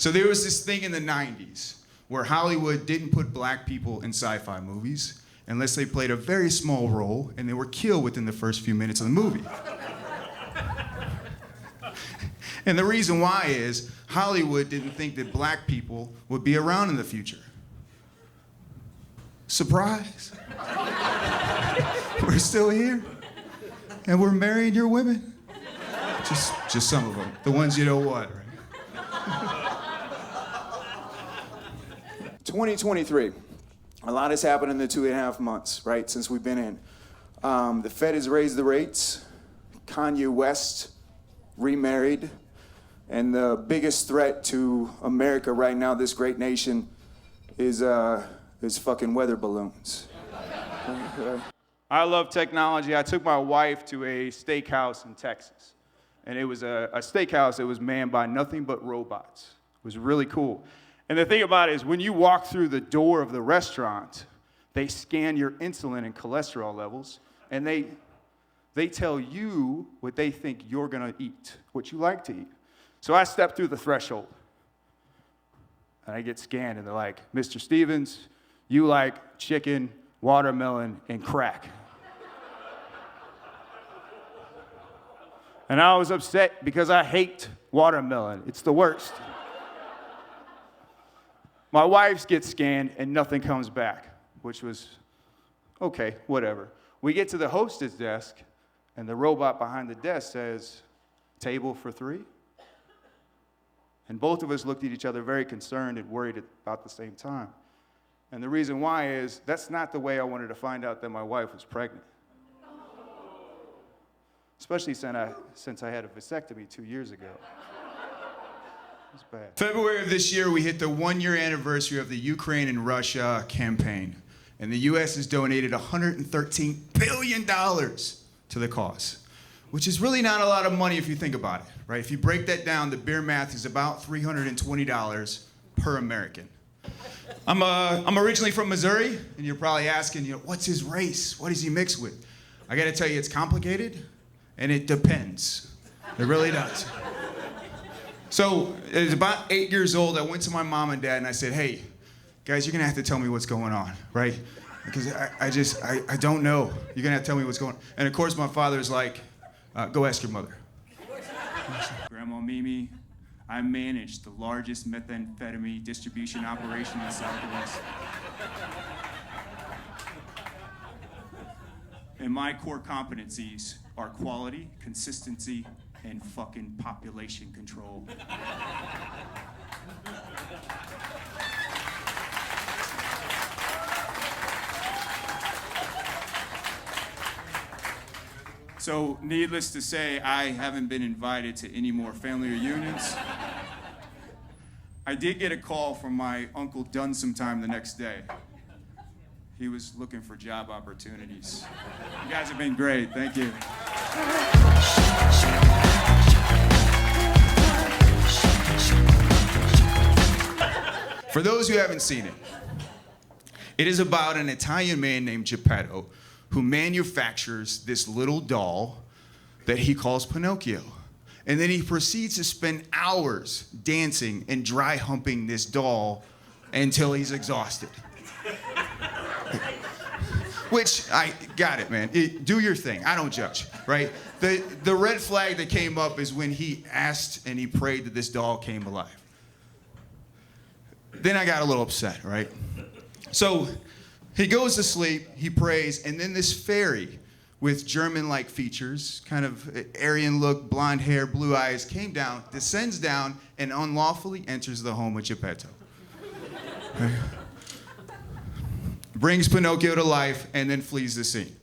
So there was this thing in the 90s where Hollywood didn't put black people in sci-fi movies unless they played a very small role and they were killed within the first few minutes of the movie. And the reason why is Hollywood didn't think that black people would be around in the future. Surprise. We're still here. And we're marrying your women. Just some of them. The ones you don't want, right? 2023. A lot has happened in the 2.5 months, right, since we've been in. The Fed has raised the rates. Kanye West remarried. And the biggest threat to America right now, this great nation, is fucking weather balloons. I love technology. I took my wife to a steakhouse in Texas. And it was a steakhouse that was manned by nothing but robots. It was really cool. And the thing about it is when you walk through the door of the restaurant, they scan your insulin and cholesterol levels, and they tell you what they think you're gonna eat, what you like to eat. So I step through the threshold, and I get scanned, and they're like, Mr. Stevens, you like chicken, watermelon, and crack. And I was upset because I hate watermelon. It's the worst. My wife gets scanned, and nothing comes back, which was, okay, whatever. We get to the hostess desk, and the robot behind the desk says, table for 3? And both of us looked at each other very concerned and worried about the same time. And the reason why is that's not the way I wanted to find out that my wife was pregnant. Especially since I had a vasectomy 2 years ago. It was bad. February of this year, we hit the 1-year anniversary of the Ukraine and Russia campaign. And the US has donated $113 billion to the cause, which is really not a lot of money if you think about it, right? If you break that down, the beer math is about $320 per American. I'm originally from Missouri, and you're probably asking, what's his race? What does he mix with? I gotta tell you, it's complicated, and it depends. It really does. So, I was about 8 years old, I went to my mom and dad, and I said, hey, guys, you're gonna have to tell me what's going on, right? Because I don't know. You're gonna have to tell me what's going on. And of course, my father's like, go ask your mother. Grandma Mimi, I manage the largest methamphetamine distribution operation in the Southwest. And my core competencies are quality, consistency, and fucking population control. So, needless to say, I haven't been invited to any more family reunions. I did get a call from my Uncle Dunn sometime the next day. He was looking for job opportunities. You guys have been great, thank you. For those who haven't seen it, it is about an Italian man named Geppetto who manufactures this little doll that he calls Pinocchio. And then he proceeds to spend hours dancing and dry humping this doll until he's exhausted. Which, I got it, man. Do your thing. I don't judge, right? The red flag that came up is when he asked and he prayed that this doll came alive. Then I got a little upset, right? So he goes to sleep, he prays, and then this fairy with German-like features, kind of Aryan look, blonde hair, blue eyes, came down, descends down, and unlawfully enters the home of Geppetto. Brings Pinocchio to life, and then flees the scene.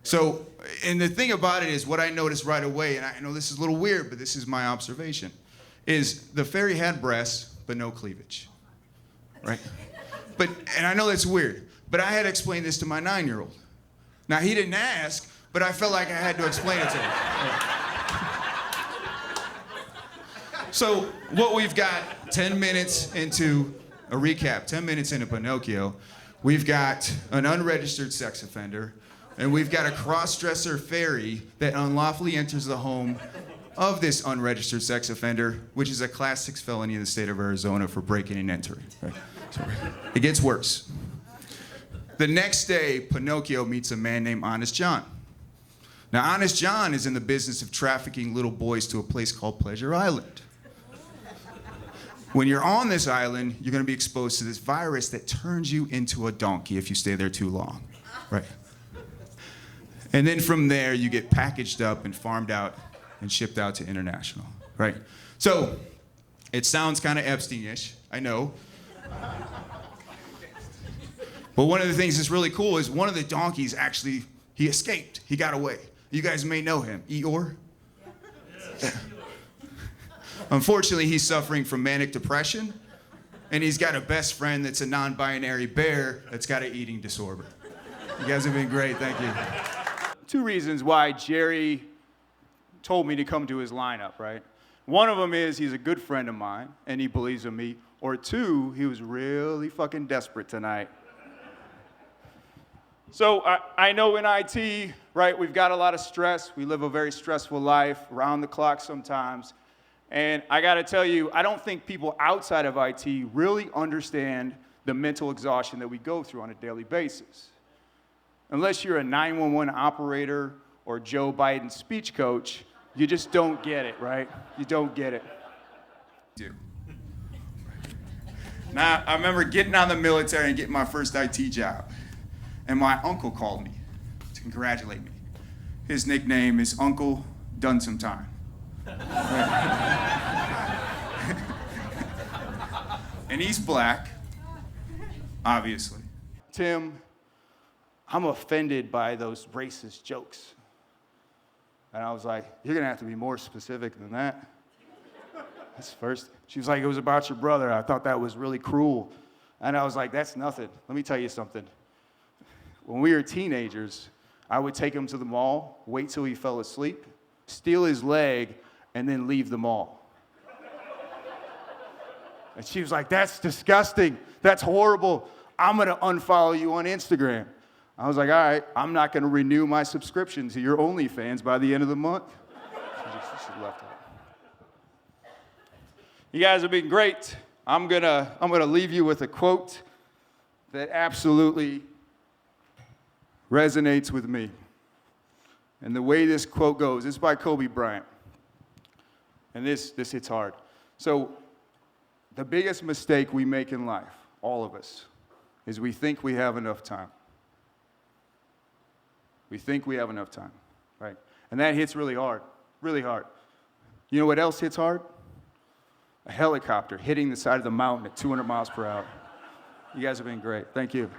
So, and the thing about it is, what I noticed right away, and I know this is a little weird, but this is my observation, is the fairy had breasts, but no cleavage, right? And I know that's weird, but I had to explain this to my 9-year-old. Now, he didn't ask, but I felt like I had to explain it to him. So, what we've got 10 minutes into a recap, 10 minutes into Pinocchio, we've got an unregistered sex offender, and we've got a cross-dresser fairy that unlawfully enters the home of this unregistered sex offender, which is a class 6 felony in the state of Arizona for breaking and entering. Right? So it gets worse. The next day, Pinocchio meets a man named Honest John. Now, Honest John is in the business of trafficking little boys to a place called Pleasure Island. When you're on this island, you're gonna be exposed to this virus that turns you into a donkey if you stay there too long, right? And then from there, you get packaged up and farmed out and shipped out to international, right? So, it sounds kind of Epstein-ish, I know. But one of the things that's really cool is one of the donkeys actually, he escaped, he got away. You guys may know him, Eeyore? Yeah. Unfortunately, he's suffering from manic depression, and he's got a best friend that's a non-binary bear that's got an eating disorder. You guys have been great, thank you. 2 reasons why Jerry told me to come to his lineup, right? One of them is he's a good friend of mine, and he believes in me. Or 2, he was really fucking desperate tonight. So I know in IT, right, we've got a lot of stress. We live a very stressful life, around the clock sometimes. And I gotta tell you, I don't think people outside of IT really understand the mental exhaustion that we go through on a daily basis. Unless you're a 911 operator or Joe Biden's speech coach, you just don't get it, right? You don't get it. Now, I remember getting out of the military and getting my first IT job. And my uncle called me to congratulate me. His nickname is Uncle Done Some Time. And he's black, obviously. Tim, I'm offended by those racist jokes. And I was like, you're gonna have to be more specific than that. That's first. She was like, it was about your brother. I thought that was really cruel. And I was like, that's nothing. Let me tell you something. When we were teenagers, I would take him to the mall, wait till he fell asleep, steal his leg, and then leave the mall. And she was like, that's disgusting. That's horrible. I'm gonna unfollow you on Instagram. I was like, all right, I'm not gonna renew my subscription to your OnlyFans by the end of the month. She left it. You guys have been great. I'm gonna leave you with a quote that absolutely resonates with me. And the way this quote goes, it's by Kobe Bryant. And this hits hard. So, the biggest mistake we make in life, all of us, is we think we have enough time. We think we have enough time, right? And that hits really hard, really hard. You know what else hits hard? A helicopter hitting the side of the mountain at 200 miles per hour. You guys have been great. Thank you.